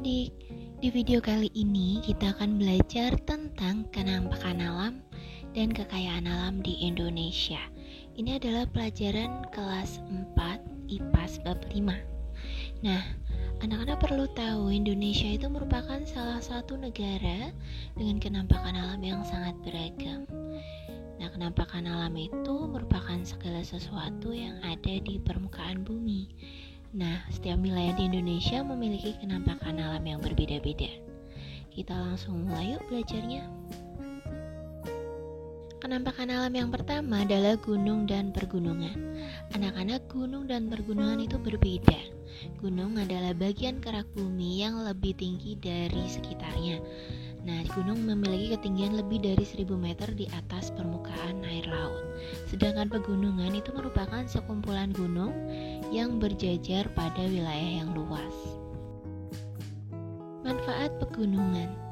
adik-adik, di video kali ini kita akan belajar tentang kenampakan alam dan kekayaan alam di Indonesia. Ini adalah pelajaran kelas 4 IPA bab 5. Nah, anak-anak perlu tahu Indonesia itu merupakan salah satu negara dengan kenampakan alam yang sangat beragam. Nah, kenampakan alam itu merupakan segala sesuatu yang ada di permukaan bumi. Nah, setiap wilayah di Indonesia memiliki kenampakan alam yang berbeda-beda. Kita langsung mulai yuk belajarnya. Kenampakan alam yang pertama adalah gunung dan pergunungan. Anak-anak, gunung dan pergunungan itu berbeda. Gunung adalah bagian kerak bumi yang lebih tinggi dari sekitarnya. Nah, gunung memiliki ketinggian lebih dari 1000 meter di atas permukaan air laut. Sedangkan pegunungan itu merupakan sekumpulan gunung yang berjajar pada wilayah yang luas. Manfaat pegunungan.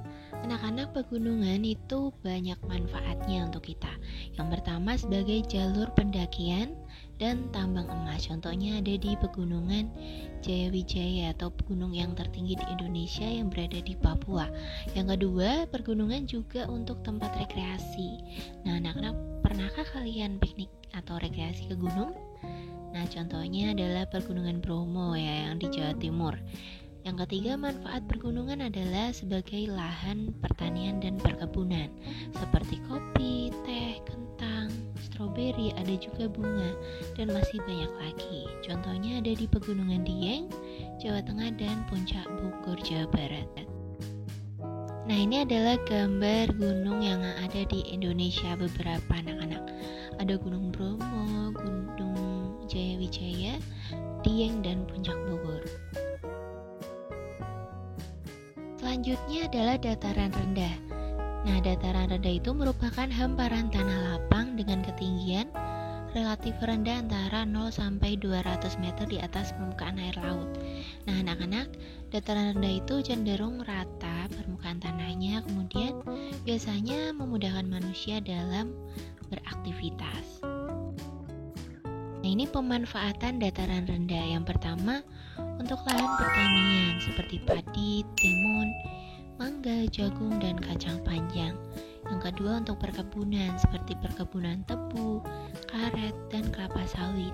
Anak-anak, pegunungan itu banyak manfaatnya untuk kita. Yang pertama sebagai jalur pendakian dan tambang emas. Contohnya ada di pegunungan Jayawijaya atau gunung yang tertinggi di Indonesia yang berada di Papua. Yang kedua, pegunungan juga untuk tempat rekreasi. Nah, anak-anak, pernahkah kalian piknik atau rekreasi ke gunung? Nah, contohnya adalah Pegunungan Bromo ya, yang di Jawa Timur. Yang ketiga, manfaat pegunungan adalah sebagai lahan pertanian dan perkebunan seperti kopi, teh, kentang, stroberi, ada juga bunga, dan masih banyak lagi. Contohnya ada di Pegunungan Dieng, Jawa Tengah, dan Puncak Bogor, Jawa Barat. Nah, ini adalah gambar gunung yang ada di Indonesia beberapa anak-anak. Ada Gunung Bromo, Gunung Jayawijaya, Dieng, dan Puncak Bogor. Selanjutnya adalah dataran rendah. Nah, dataran rendah itu merupakan hamparan tanah lapang dengan ketinggian relatif rendah antara 0 sampai 200 meter di atas permukaan air laut. Nah, anak-anak, dataran rendah itu cenderung rata permukaan tanahnya, kemudian biasanya memudahkan manusia dalam beraktivitas. Nah, ini pemanfaatan dataran rendah. Yang pertama, untuk lahan pertanian seperti padi, timun, mangga, jagung, dan kacang panjang. Yang kedua, untuk perkebunan seperti perkebunan tebu, karet, dan kelapa sawit.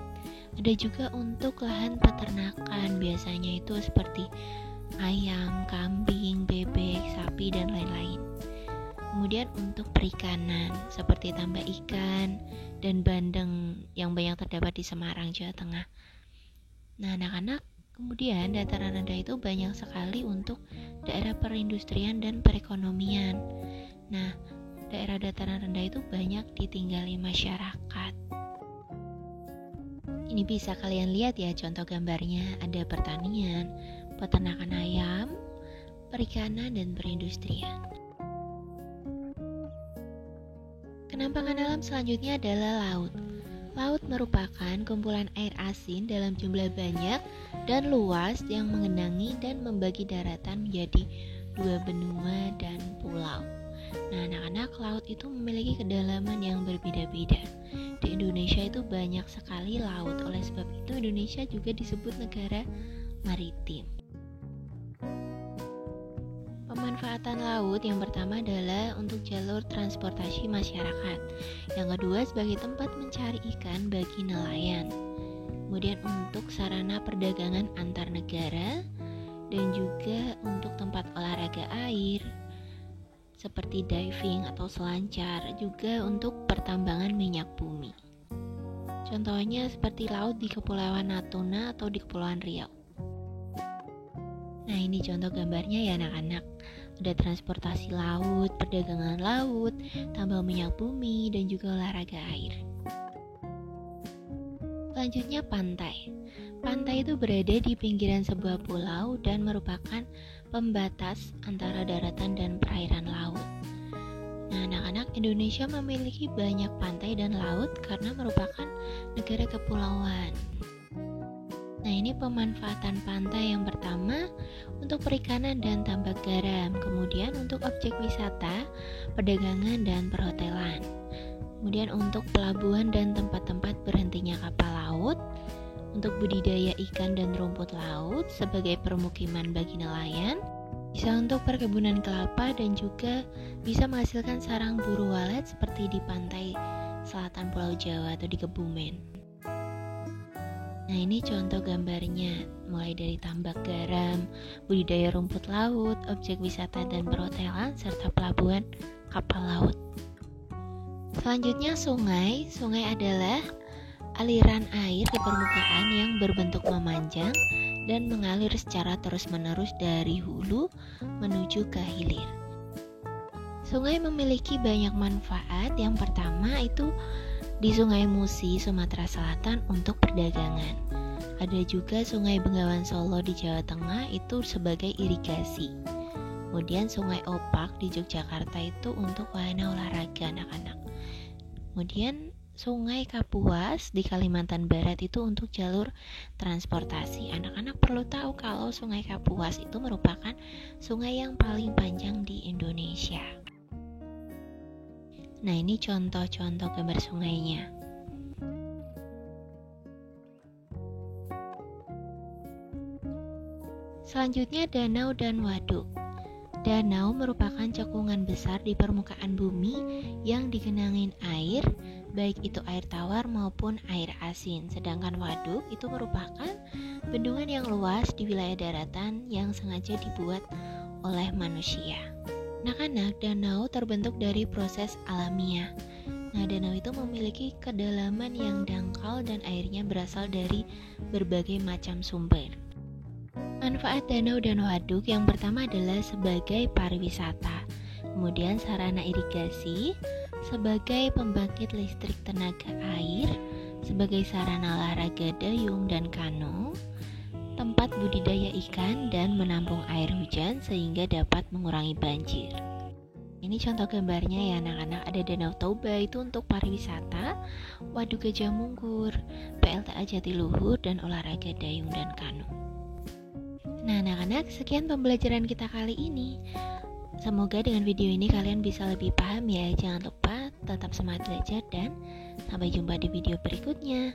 Ada juga untuk lahan peternakan, biasanya itu seperti ayam, kambing, bebek, sapi, dan lain-lain. Kemudian untuk perikanan seperti tambak ikan dan bandeng yang banyak terdapat di Semarang, Jawa Tengah. Nah, anak-anak, kemudian dataran rendah itu banyak sekali untuk daerah perindustrian dan perekonomian. Nah, daerah dataran rendah itu banyak ditinggali masyarakat. Ini bisa kalian lihat ya contoh gambarnya, ada pertanian, peternakan ayam, perikanan, dan perindustrian. Kenampakan alam selanjutnya adalah laut. Laut merupakan kumpulan air asin dalam jumlah banyak dan luas yang mengenangi dan membagi daratan menjadi 2 benua dan pulau. Nah, anak-anak, laut itu memiliki kedalaman yang berbeda-beda. Di Indonesia itu banyak sekali laut, oleh sebab itu Indonesia juga disebut negara maritim. Pemanfaatan laut yang pertama adalah untuk jalur transportasi masyarakat. Yang kedua, sebagai tempat mencari ikan bagi nelayan. Kemudian untuk sarana perdagangan antar negara dan juga untuk tempat olahraga air seperti diving atau selancar, juga untuk pertambangan minyak bumi. Contohnya seperti laut di Kepulauan Natuna atau di Kepulauan Riau. Nah, ini contoh gambarnya ya anak-anak. Ada transportasi laut, perdagangan laut, tambang minyak bumi, dan juga olahraga air. Selanjutnya pantai. Pantai itu berada di pinggiran sebuah pulau dan merupakan pembatas antara daratan dan perairan laut. Nah, anak-anak, Indonesia memiliki banyak pantai dan laut karena merupakan negara kepulauan. Nah, ini pemanfaatan pantai yang pertama untuk perikanan dan tambak garam, kemudian untuk objek wisata, perdagangan, dan perhotelan. Kemudian untuk pelabuhan dan tempat-tempat berhentinya kapal laut, untuk budidaya ikan dan rumput laut sebagai permukiman bagi nelayan, Bisa untuk perkebunan kelapa dan juga bisa menghasilkan sarang burung walet seperti di pantai selatan Pulau Jawa atau di Kebumen. Nah, ini contoh gambarnya, mulai dari tambak garam, budidaya rumput laut, objek wisata dan perhotelan, serta pelabuhan kapal laut. Selanjutnya sungai. Sungai adalah aliran air di permukaan yang berbentuk memanjang dan mengalir secara terus-menerus dari hulu menuju ke hilir. Sungai memiliki banyak manfaat. Yang pertama itu di Sungai Musi, Sumatera Selatan untuk perdagangan. Ada juga Sungai Bengawan Solo di Jawa Tengah itu sebagai irigasi. Kemudian Sungai Opak di Yogyakarta itu untuk wahana olahraga anak-anak. Kemudian Sungai Kapuas di Kalimantan Barat itu untuk jalur transportasi. Anak-anak perlu tahu kalau Sungai Kapuas itu merupakan sungai yang paling panjang di Indonesia. Nah, ini contoh-contoh gambar sungainya. Selanjutnya danau dan waduk. Danau merupakan cekungan besar di permukaan bumi yang digenangi air, baik itu air tawar maupun air asin. Sedangkan waduk itu merupakan bendungan yang luas di wilayah daratan yang sengaja dibuat oleh manusia. Anak-anak, danau terbentuk dari proses alamiah. Nah, danau itu memiliki kedalaman yang dangkal dan airnya berasal dari berbagai macam sumber. Manfaat danau dan waduk yang pertama adalah sebagai pariwisata, kemudian sarana irigasi, sebagai pembangkit listrik tenaga air, sebagai sarana olahraga dayung dan kano, tempat budidaya ikan dan menampung air hujan sehingga dapat mengurangi banjir. Ini contoh gambarnya ya anak-anak. Ada Danau Toba itu untuk pariwisata, Waduk Gajah Mungkur, PLTA Jatiluhur, dan olahraga dayung dan kano. Nah anak-anak, sekian pembelajaran kita kali ini. Semoga dengan video ini kalian bisa lebih paham ya. Jangan lupa tetap semangat belajar dan sampai jumpa di video berikutnya.